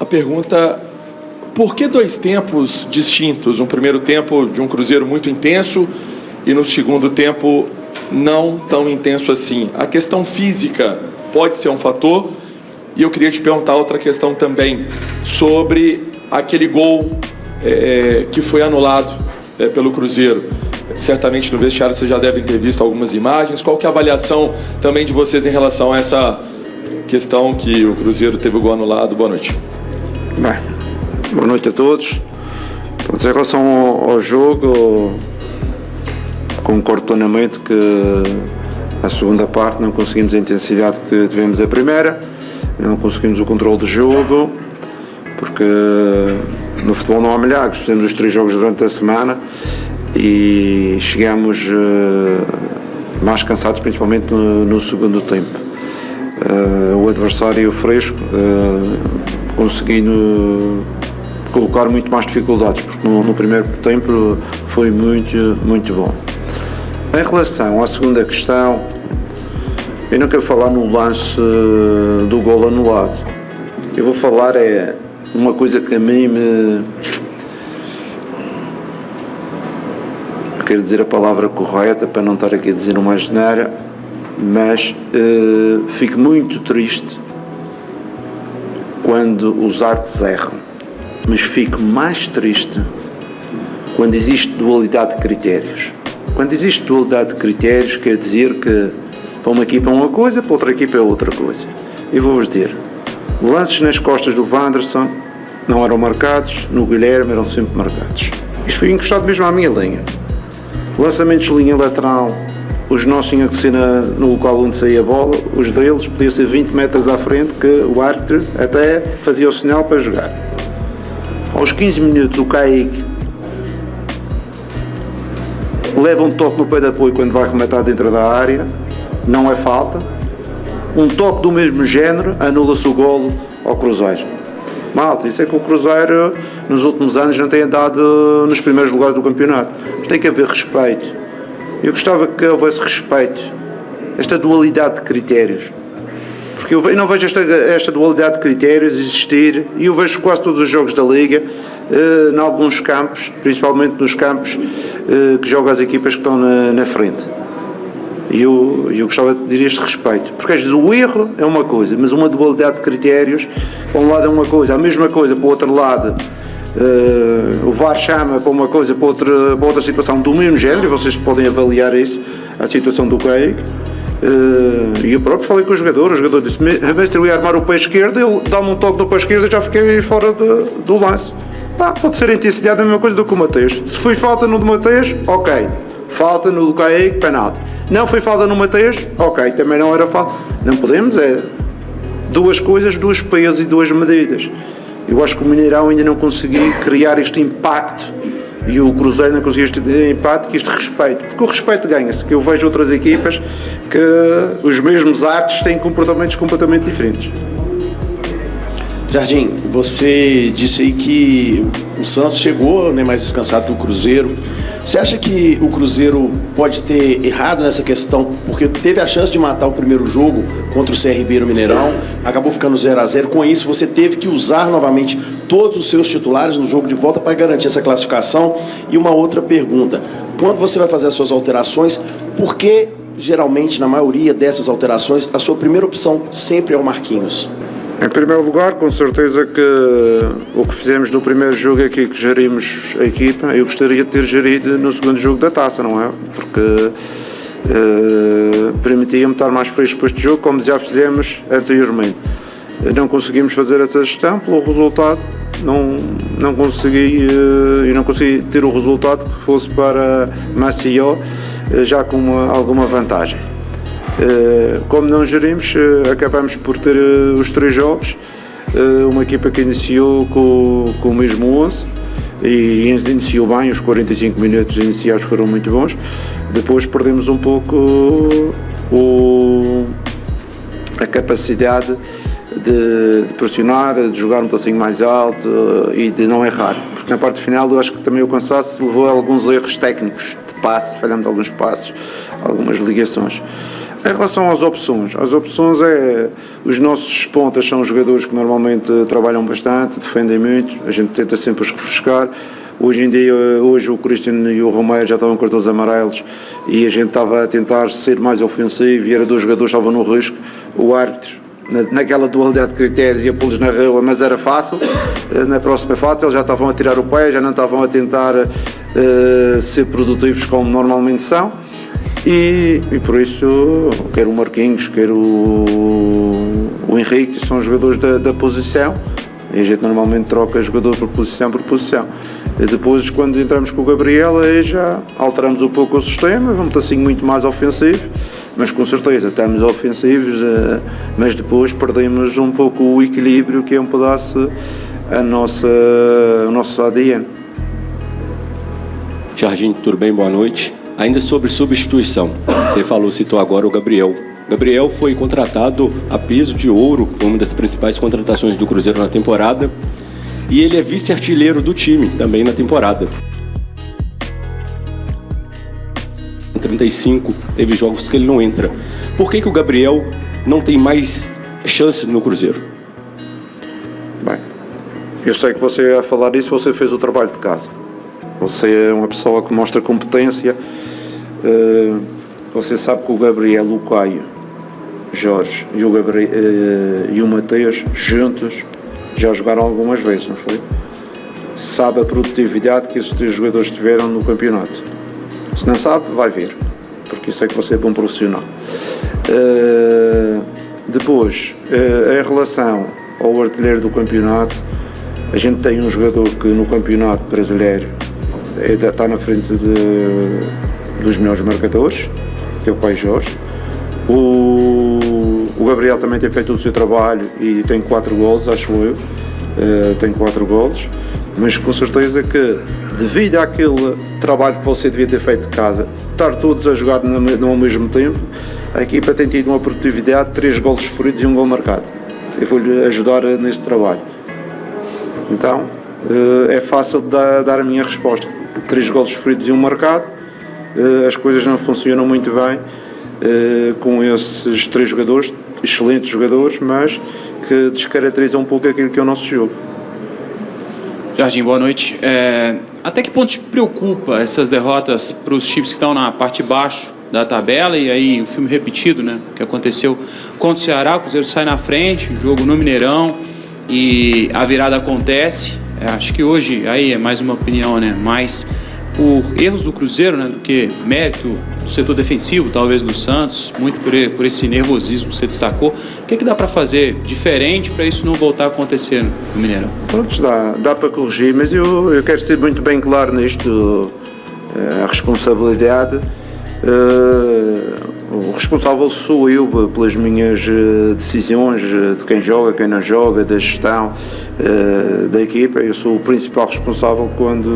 a pergunta: por que dois tempos distintos? Um primeiro tempo de um Cruzeiro muito intenso e no segundo tempo não tão intenso assim. A questão física pode ser um fator. E eu queria te perguntar outra questão também sobre aquele gol que foi anulado pelo Cruzeiro. Certamente no vestiário vocês já devem ter visto algumas imagens. Qual que é a avaliação também de vocês em relação a essa questão que o Cruzeiro teve o gol anulado? Boa noite. Bem, boa noite a todos. Em relação ao jogo, concordo plenamente que a segunda parte não conseguimos a intensidade que tivemos a primeira, não conseguimos o controle do jogo, porque no futebol não há milagres. Fizemos os 3 jogos durante a semana e chegamos mais cansados, principalmente no segundo tempo. O adversário fresco, conseguindo colocar muito mais dificuldades, porque no primeiro tempo foi muito bom. Em relação à segunda questão, eu não quero falar no lance do golo anulado. Eu vou falar uma coisa que a mim me... Quero dizer a palavra correta para não estar aqui a dizer uma asneira, mas fico muito triste quando os árbitros erram. Mas fico mais triste quando existe dualidade de critérios. Quando existe dualidade de critérios, quer dizer que para uma equipa é uma coisa, para outra equipa é outra coisa. Eu vou-vos dizer, lances nas costas do Wanderson não eram marcados, no Guilherme eram sempre marcados. Isto foi encostado mesmo à minha linha. Lançamentos de linha lateral, os nossos tinham que ser no local onde saía a bola, os deles podiam ser 20 metros à frente, que o árbitro até fazia o sinal para jogar. Aos 15 minutos o Kaique leva um toque no pé de apoio quando vai rematar dentro da área, não é falta. Um toque do mesmo género, anula-se o golo ao Cruzeiro. Malta, isso é que o Cruzeiro nos últimos anos não tem andado nos primeiros lugares do campeonato. Tem que haver respeito. Eu gostava que houvesse respeito, esta dualidade de critérios. Porque eu não vejo esta dualidade de critérios existir, e eu vejo quase todos os jogos da Liga, em alguns campos, principalmente nos campos que jogam as equipas que estão na frente. E eu gostava de pedir este respeito, porque às vezes o erro é uma coisa, mas uma dualidade de critérios, para um lado é uma coisa, a mesma coisa para o outro lado, o VAR chama para uma coisa, para outra situação do mesmo género, e vocês podem avaliar isso, a situação do Kaique. E eu próprio falei com o jogador disse: mestre, eu ia armar o pé esquerdo, ele dá-me um toque no pé esquerdo e já fiquei fora do lance. Pode ser intensidade a mesma coisa do que o Mateus. Se foi falta no do Mateus, ok. Falta no do Kaique, penalti. Não foi falta no Mateus, ok, também não era falta. Não podemos, duas coisas, duos pesos e duas medidas. Eu acho que o Mineirão ainda não conseguiu criar este impacto, e o Cruzeiro não conseguiu este impacto, este respeito, porque o respeito ganha-se, que eu vejo outras equipas que os mesmos atos têm comportamentos completamente diferentes. Jardim, você disse aí que o Santos chegou, né, mais descansado que o Cruzeiro. Você acha que o Cruzeiro pode ter errado nessa questão, porque teve a chance de matar o primeiro jogo contra o CRB no Mineirão, acabou ficando 0-0, com isso você teve que usar novamente todos os seus titulares no jogo de volta para garantir essa classificação? E uma outra pergunta, quando você vai fazer as suas alterações, por que geralmente, na maioria dessas alterações, a sua primeira opção sempre é o Marquinhos? Em primeiro lugar, com certeza que o que fizemos no primeiro jogo aqui, que gerimos a equipa, eu gostaria de ter gerido no segundo jogo da taça, não é? Porque permitia-me estar mais fresco para este jogo, como já fizemos anteriormente. Não conseguimos fazer essa gestão pelo resultado, não consegui ter o resultado que fosse para Maceió, já com alguma vantagem. Como não gerimos, acabamos por ter os 3 jogos, uma equipa que iniciou com o mesmo 11 e iniciou bem, os 45 minutos iniciais foram muito bons. Depois perdemos um pouco a capacidade de pressionar, de jogar um passinho mais alto e de não errar, porque na parte final eu acho que também o cansaço levou a alguns erros técnicos de passe, falhamos alguns passos, algumas ligações. Em relação às opções os nossos pontas são jogadores que normalmente trabalham bastante, defendem muito, a gente tenta sempre os refrescar. Hoje em dia, o Cristiano e o Romero já estavam com cartões amarelos e a gente estava a tentar ser mais ofensivo e era 2 jogadores que estavam no risco. O árbitro, naquela dualidade de critérios, ia pô-los na rua, mas era fácil. Na próxima falta eles já estavam a tirar o pé, já não estavam a tentar ser produtivos como normalmente são. E por isso, quer o Marquinhos, quer o Henrique, são jogadores da posição. E a gente normalmente troca jogador por posição. E depois, quando entramos com o Gabriel, aí já alteramos um pouco o sistema, vamos assim muito mais ofensivo, mas com certeza estamos ofensivos, mas depois perdemos um pouco o equilíbrio, que é um pedaço o nosso ADN. Jardim, tudo bem? Boa noite. Ainda sobre substituição, você citou agora o Gabriel. Gabriel foi contratado a peso de ouro, uma das principais contratações do Cruzeiro na temporada, e ele é vice-artilheiro do time também na temporada. 35, teve jogos que ele não entra. Por que o Gabriel não tem mais chance no Cruzeiro? Bem, eu sei que você a falar isso, você fez o trabalho de casa. Você é uma pessoa que mostra competência. Você sabe que o Gabriel, o Caio, Jorge e o Mateus juntos já jogaram algumas vezes, não foi? Sabe a produtividade que esses 3 jogadores tiveram no campeonato. Se não sabe, vai ver, porque isso é que você é bom profissional. Depois, em relação ao artilheiro do campeonato, a gente tem um jogador que no campeonato brasileiro está na frente dos melhores marcadores, que é o Caio Jorge. O Gabriel também tem feito o seu trabalho e tem 4 golos, acho eu. Tem 4 golos, mas com certeza que, devido àquele trabalho que você devia ter feito de casa, estar todos a jogar no mesmo tempo, a equipa tem tido uma produtividade de 3 golos sofridos e 1 gol marcado. Eu vou-lhe ajudar nesse trabalho. Então, é fácil de dar a minha resposta. 3 golos sofridos e 1 marcado. As coisas não funcionam muito bem com esses 3 jogadores, excelentes jogadores, mas que descaracterizam um pouco aquilo que é o nosso jogo. Jardim, boa noite. Até que ponto te preocupa essas derrotas para os times que estão na parte de baixo da tabela, e aí o filme repetido, né, que aconteceu contra o Ceará, o Cruzeiro sai na frente, jogo no Mineirão, e a virada acontece. Acho que hoje, aí é mais uma opinião, né, mais por erros do Cruzeiro, né, do que mérito do setor defensivo, talvez do Santos, muito por esse nervosismo que você destacou. O que dá para fazer diferente para isso não voltar a acontecer no Mineirão? Pronto, dá para corrigir, mas eu quero ser muito bem claro nisto. A responsabilidade, o responsável sou eu pelas minhas decisões, de quem joga, quem não joga, da gestão da equipa. Eu sou o principal responsável quando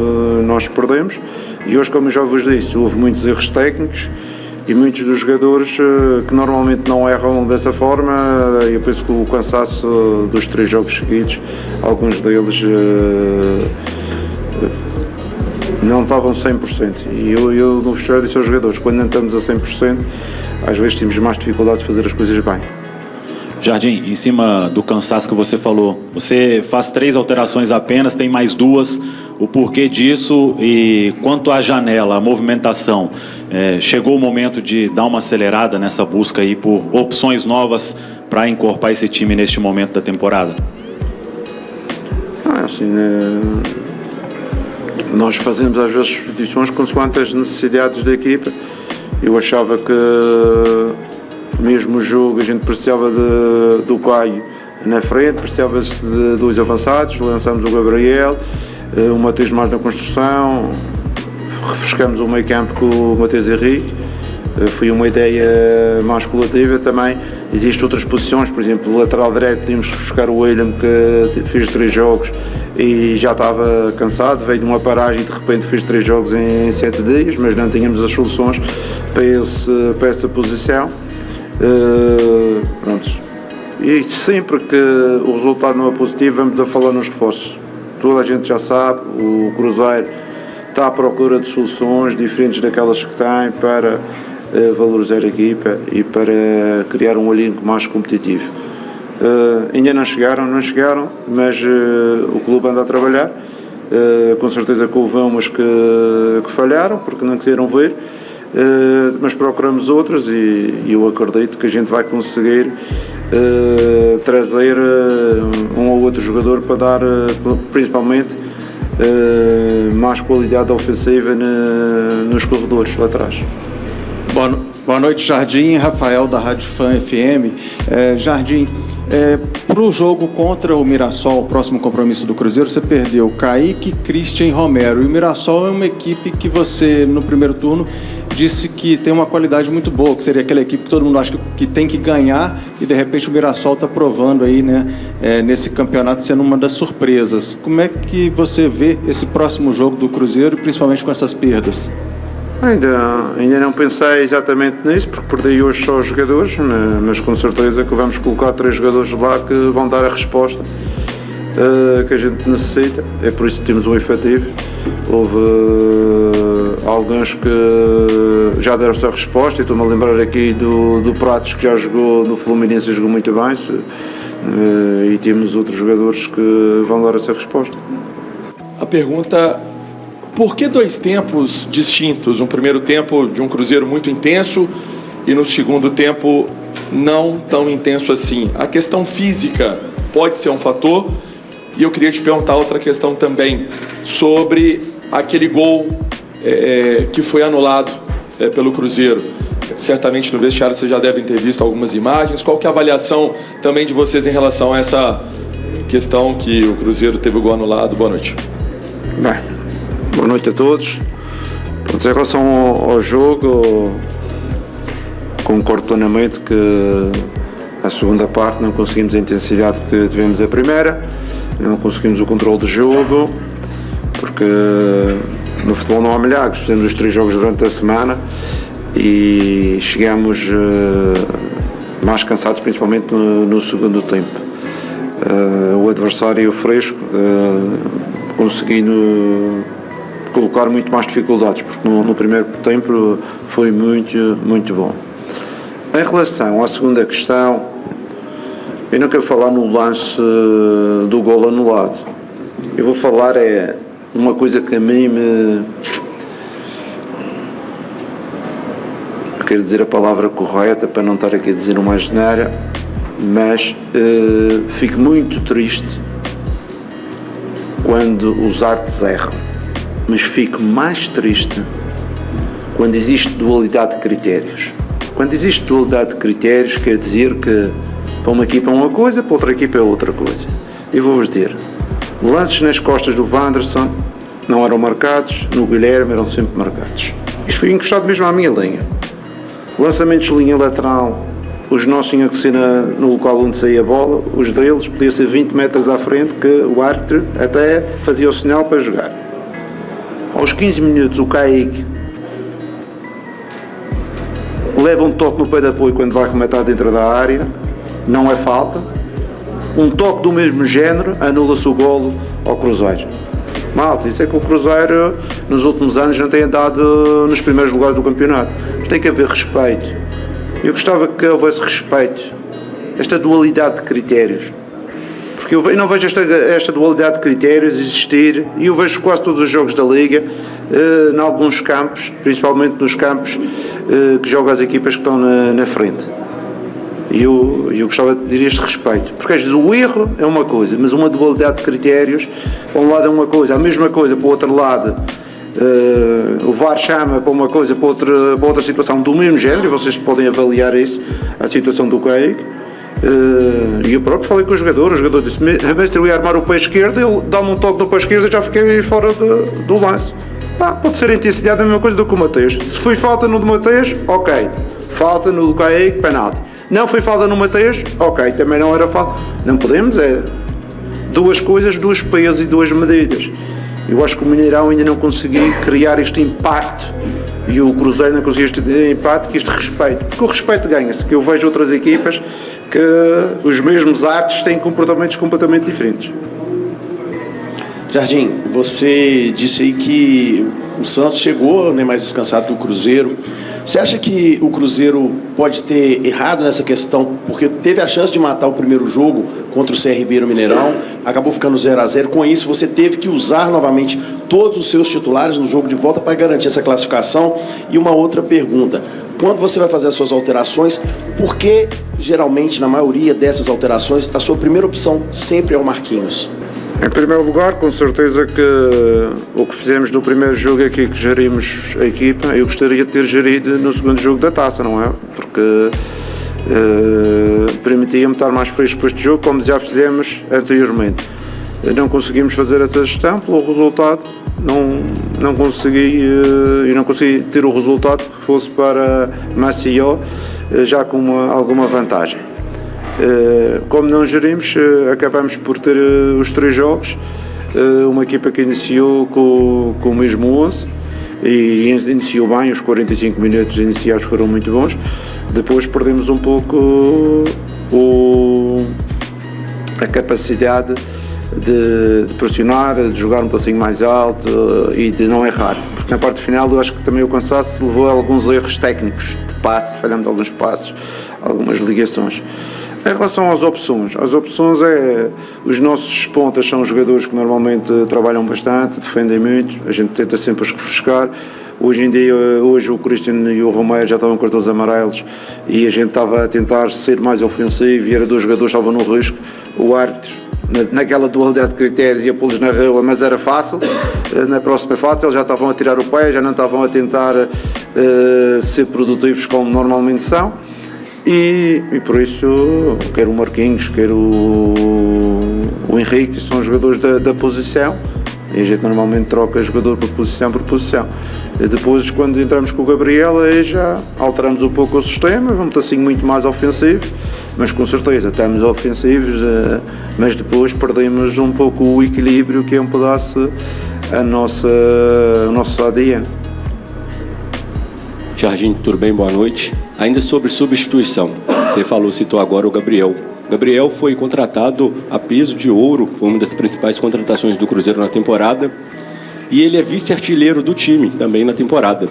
nós perdemos, e hoje, como eu já vos disse, houve muitos erros técnicos e muitos dos jogadores que normalmente não erram dessa forma. Eu penso que o cansaço dos 3 jogos seguidos, alguns deles não estavam 100%, e eu no vestiário disse aos jogadores, quando não estamos a 100%, às vezes temos mais dificuldade de fazer as coisas bem. Jardim, em cima do cansaço que você falou, você faz 3 alterações apenas, tem mais 2, o porquê disso? E quanto à janela, a movimentação, chegou o momento de dar uma acelerada nessa busca aí por opções novas para encorpar esse time neste momento da temporada? Assim, nós fazemos às vezes substituições consoante as necessidades da equipa. Eu achava que mesmo o jogo a gente precisava do Caio na frente, precisava-se de 2 avançados, lançamos o Gabriel, o Mateus mais na construção, refrescamos o meio campo com o Mateus Henrique. Foi uma ideia mais coletiva. Também existem outras posições, por exemplo, o lateral direito podíamos refrescar o William, que fez 3 jogos e já estava cansado, veio de uma paragem e de repente fez 3 jogos em 7 dias, mas não tínhamos as soluções para essa posição. Prontos. E sempre que o resultado não é positivo, vamos a falar nos reforços. Toda a gente já sabe, o Cruzeiro está à procura de soluções diferentes daquelas que tem para valorizar a equipa e para criar um elenco mais competitivo. Ainda não chegaram, mas o clube anda a trabalhar. Com certeza que houve umas que falharam porque não quiseram ver, mas procuramos outras e eu acredito que a gente vai conseguir trazer um ou outro jogador para dar principalmente mais qualidade ofensiva nos corredores lá atrás. Boa noite, Jardim. Rafael, da Rádio Fã FM. Jardim, para o jogo contra o Mirassol, o próximo compromisso do Cruzeiro, você perdeu Kaique, Christian e Romero. E o Mirassol é uma equipe que você, no primeiro turno, disse que tem uma qualidade muito boa, que seria aquela equipe que todo mundo acha que tem que ganhar, e de repente o Mirassol está provando aí, né, nesse campeonato, sendo uma das surpresas. Como é que você vê esse próximo jogo do Cruzeiro, principalmente com essas perdas? Ainda não pensei exatamente nisso, porque perdi hoje só os jogadores, mas com certeza que vamos colocar 3 jogadores lá que vão dar a resposta que a gente necessita. É por isso que temos um efetivo. Houve alguns que já deram a sua resposta, e estou-me a lembrar aqui do Pratos, que já jogou no Fluminense e jogou muito bem, e temos outros jogadores que vão dar essa resposta. A pergunta: por que 2 tempos distintos? Um primeiro tempo de um Cruzeiro muito intenso e no segundo tempo não tão intenso assim. A questão física pode ser um fator. E eu queria te perguntar outra questão também sobre aquele gol que foi anulado pelo Cruzeiro. Certamente no vestiário vocês já devem ter visto algumas imagens. Qual que é a avaliação também de vocês em relação a essa questão que o Cruzeiro teve o gol anulado? Boa noite. Bem, boa noite a todos. Em relação ao jogo, concordo plenamente que a segunda parte não conseguimos a intensidade que tivemos a primeira, não conseguimos o controle do jogo, porque no futebol não há milagres. Fizemos os 3 jogos durante a semana e chegamos mais cansados, principalmente no segundo tempo. O adversário fresco, conseguindo colocar muito mais dificuldades, porque no primeiro tempo foi muito bom. Em relação à segunda questão, eu não quero falar no lance do golo anulado. Eu vou falar uma coisa que a mim me... Quero dizer a palavra correta para não estar aqui a dizer uma asneira, mas fico muito triste quando os árbitros erram, mas fico mais triste quando existe dualidade de critérios. Quando existe dualidade de critérios, quer dizer que para uma equipa é uma coisa, para outra equipa é outra coisa. Eu vou-vos dizer, lances nas costas do Wanderson não eram marcados, no Guilherme eram sempre marcados. Isto foi encostado mesmo à minha linha. Lançamentos de linha lateral, os nossos tinham que ser no local onde saía a bola, os deles podia ser 20 metros à frente, que o árbitro até fazia o sinal para jogar. Aos 15 minutos o Kaique leva um toque no pé de apoio quando vai rematar dentro da área, não é falta. Um toque do mesmo género, anula-se o golo ao Cruzeiro. Malta, isso é que o Cruzeiro nos últimos anos não tem andado nos primeiros lugares do campeonato. Tem que haver respeito. Eu gostava que houvesse respeito, esta dualidade de critérios. Porque eu não vejo esta dualidade de critérios existir, e eu vejo quase todos os jogos da Liga, em alguns campos, principalmente nos campos que jogam as equipas que estão na frente. E eu gostava de pedir este respeito, porque às vezes o erro é uma coisa, mas uma dualidade de critérios, para um lado é uma coisa, a mesma coisa para o outro lado, o VAR chama para uma coisa, para outra situação do mesmo género, e vocês podem avaliar isso, a situação do Kaique. E eu próprio falei com o jogador disse, mestre, eu ia armar o pé esquerdo, ele dá-me um toque no pé esquerdo e já fiquei fora do lance. Pode ser a intensidade, a mesma coisa do que o Mateus. Se foi falta no do Mateus, ok. Falta no do Kaique, penalti. Não foi falta no Mateus, ok, também não era falta. Não podemos, duas coisas, 2 pesos e 2 medidas. Eu acho que o Mineirão ainda não conseguiu criar este impacto, e o Cruzeiro não conseguiu este impacto, este respeito, porque o respeito ganha-se, que eu vejo outras equipas que os mesmos árbitros têm comportamentos completamente diferentes. Jardim, você disse aí que o Santos chegou, né, mais descansado que o Cruzeiro. Você acha que o Cruzeiro pode ter errado nessa questão, porque teve a chance de matar o primeiro jogo contra o CRB no Mineirão, acabou ficando 0-0. Com isso, você teve que usar novamente todos os seus titulares no jogo de volta para garantir essa classificação? E uma outra pergunta: quando você vai fazer as suas alterações, por que, geralmente, na maioria dessas alterações, a sua primeira opção sempre é o Marquinhos? Em primeiro lugar, com certeza que o que fizemos no primeiro jogo aqui, que gerimos a equipa, eu gostaria de ter gerido no segundo jogo da taça, não é? Porque permitia-me estar mais fresco para este jogo, como já fizemos anteriormente. Não conseguimos fazer essa gestão, pelo resultado, não consegui ter o resultado que fosse para Maceió, já com alguma vantagem. Como não gerimos, acabamos por ter os 3 jogos, uma equipa que iniciou com o mesmo 11 e iniciou bem, os 45 minutos iniciais foram muito bons. Depois perdemos um pouco a capacidade de pressionar, de jogar um passinho mais alto e de não errar, porque na parte final eu acho que também o cansaço levou a alguns erros técnicos de passe, falhando alguns passos, algumas ligações. Em relação às opções os nossos pontas são jogadores que normalmente trabalham bastante, defendem muito, a gente tenta sempre os refrescar. Hoje o Christian e o Romero já estavam com cartões amarelos e a gente estava a tentar ser mais ofensivo e era 2 jogadores que estavam no risco. O árbitro, naquela dualidade de critérios, ia pô-los na rua, mas era fácil. Na próxima fase eles já estavam a tirar o pé, já não estavam a tentar ser produtivos como normalmente são. E por isso, quer o Marquinhos, quer o Henrique, são jogadores da posição, e a gente normalmente troca jogador por posição. E depois, quando entramos com o Gabriel, aí já alteramos um pouco o sistema, vamos assim muito mais ofensivo, mas com certeza estamos ofensivos, mas depois perdemos um pouco o equilíbrio, que é um pedaço o nosso ADN. Jardim, tudo bem? Boa noite. Ainda sobre substituição, você citou agora o Gabriel. Gabriel foi contratado a peso de ouro, foi uma das principais contratações do Cruzeiro na temporada, e ele é vice-artilheiro do time também na temporada.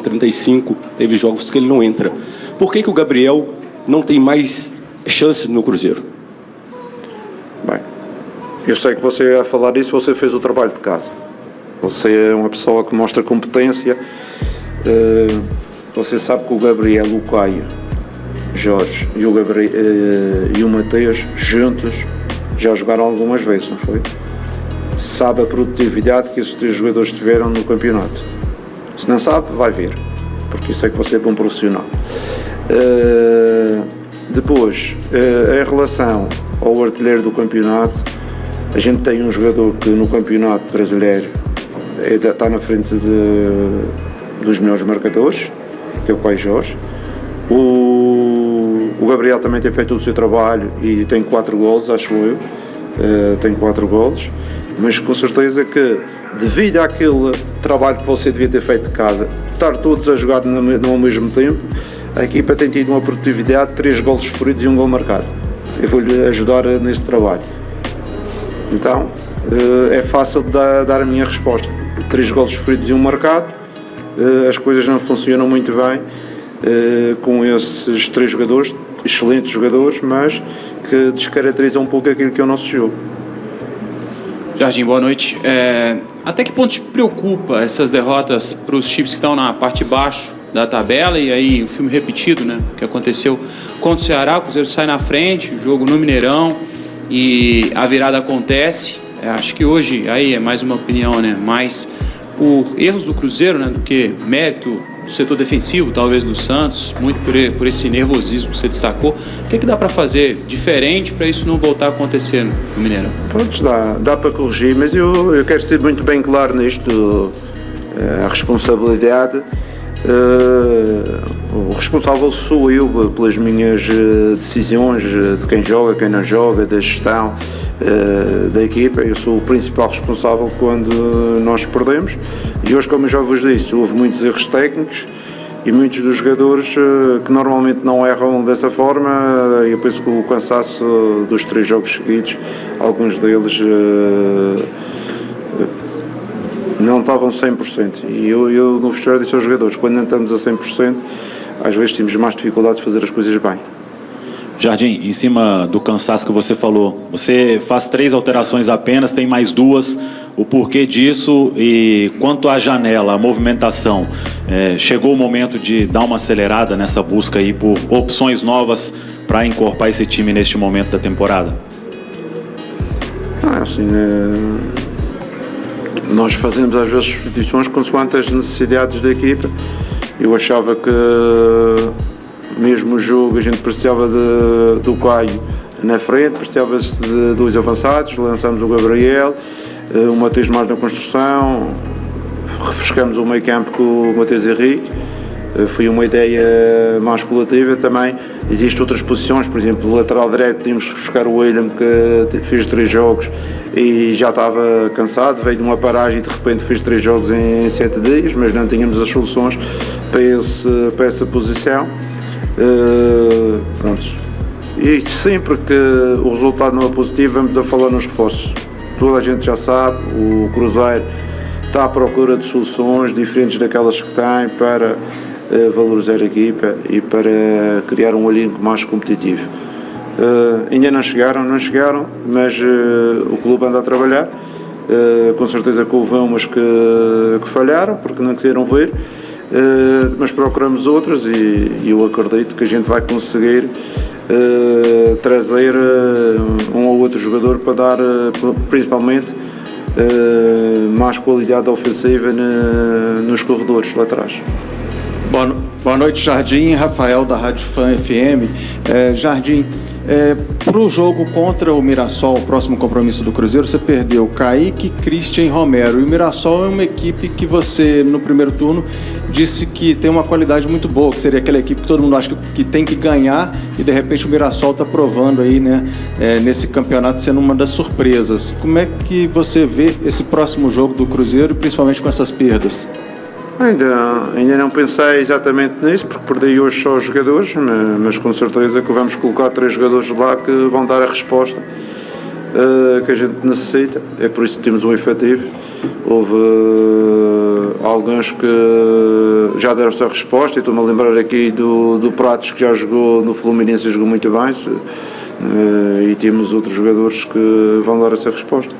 35, teve jogos que ele não entra. Por que o Gabriel não tem mais chance no Cruzeiro? Bem, eu sei que você ia falar disso, você fez o trabalho de casa. Você é uma pessoa que mostra competência. Você sabe que o Gabriel, o Caio, Jorge e o Mateus juntos já jogaram algumas vezes, não foi? Sabe a produtividade que esses 3 jogadores tiveram no campeonato. Se não sabe, vai ver, porque isso é que você é bom profissional. Depois, em relação ao artilheiro do campeonato, a gente tem um jogador que no campeonato brasileiro está na frente dos melhores marcadores, que é o Caio Jorge. O Gabriel também tem feito o seu trabalho e tem 4 golos, acho eu. Tem 4 golos, mas com certeza que, devido àquele trabalho que você devia ter feito de casa, estar todos a jogar ao mesmo tempo, a equipa tem tido uma produtividade de 3 golos sofridos e 1 gol marcado. Eu vou-lhe ajudar nesse trabalho. Então, é fácil de dar a minha resposta. 3 golos sofridos e 1 marcado. As coisas não funcionam muito bem com esses 3 jogadores, excelentes jogadores, mas que descaracterizam um pouco aquilo que é o nosso jogo. Jardim, boa noite. Até que ponto te preocupa essas derrotas para os times que estão na parte de baixo da tabela, e aí o filme repetido, né, que aconteceu contra o Ceará, o Cruzeiro sai na frente, o jogo no Mineirão, e a virada acontece. Acho que hoje, aí é mais uma opinião, né, mais por erros do Cruzeiro, né, do que mérito do setor defensivo, talvez do Santos, muito por esse nervosismo que você destacou. O que dá para fazer diferente para isso não voltar a acontecer no Mineirão? Pronto, dá para corrigir, mas eu quero ser muito bem claro nisto. A responsabilidade, o responsável sou eu pelas minhas decisões, de quem joga, quem não joga, da gestão da equipa. Eu sou o principal responsável quando nós perdemos, e hoje, como eu já vos disse, houve muitos erros técnicos e muitos dos jogadores que normalmente não erram dessa forma. Eu penso que o cansaço dos 3 jogos seguidos, alguns deles não estavam 100%. E eu no vestiário disse aos jogadores, quando não estamos a 100%, às vezes temos mais dificuldade de fazer as coisas bem. Jardim, em cima do cansaço que você falou, você faz 3 alterações apenas, tem mais 2, o porquê disso e quanto à janela, a movimentação, chegou o momento de dar uma acelerada nessa busca aí por opções novas para encorpar esse time neste momento da temporada? Nós fazemos às vezes substituições consoante as necessidades da equipa. Eu achava que mesmo o jogo a gente precisava do Caio na frente, precisava-se de 2 avançados, lançamos o Gabriel, o Matheus mais na construção, refrescamos o meio campo com o Matheus Henrique. Foi uma ideia mais coletiva também. Existem outras posições, por exemplo, o lateral direito, podíamos refrescar o William, que fez 3 jogos e já estava cansado, veio de uma paragem e de repente fez 3 jogos em 7 dias, mas não tínhamos as soluções para essa posição. Pronto. E sempre que o resultado não é positivo, vamos a falar nos reforços. Toda a gente já sabe, o Cruzeiro está à procura de soluções diferentes daquelas que tem para valorizar a equipa e para criar um elenco mais competitivo. Ainda não chegaram, mas o clube anda a trabalhar. Com certeza que houve umas que falharam porque não quiseram ver. Mas procuramos outras e eu acredito que a gente vai conseguir trazer um ou outro jogador para dar principalmente mais qualidade ofensiva nos corredores lá atrás. Boa noite, Jardim. Rafael da Rádio Fã FM. Jardim, para o jogo contra o Mirassol, o próximo compromisso do Cruzeiro, você perdeu Kaique, Christian e Romero. E o Mirassol é uma equipe que você, no primeiro turno, disse que tem uma qualidade muito boa, que seria aquela equipe que todo mundo acha que tem que ganhar e, de repente, o Mirassol está provando aí, né, nesse campeonato, sendo uma das surpresas. Como é que você vê esse próximo jogo do Cruzeiro, principalmente com essas perdas? Ainda não pensei exatamente nisso, porque perdi hoje só os jogadores, mas com certeza que vamos colocar 3 jogadores lá que vão dar a resposta que a gente necessita. É por isso que temos um efetivo. Houve alguns que já deram a resposta, e estou-me a lembrar aqui do Pratos, que já jogou no Fluminense e jogou muito bem, e temos outros jogadores que vão dar essa resposta.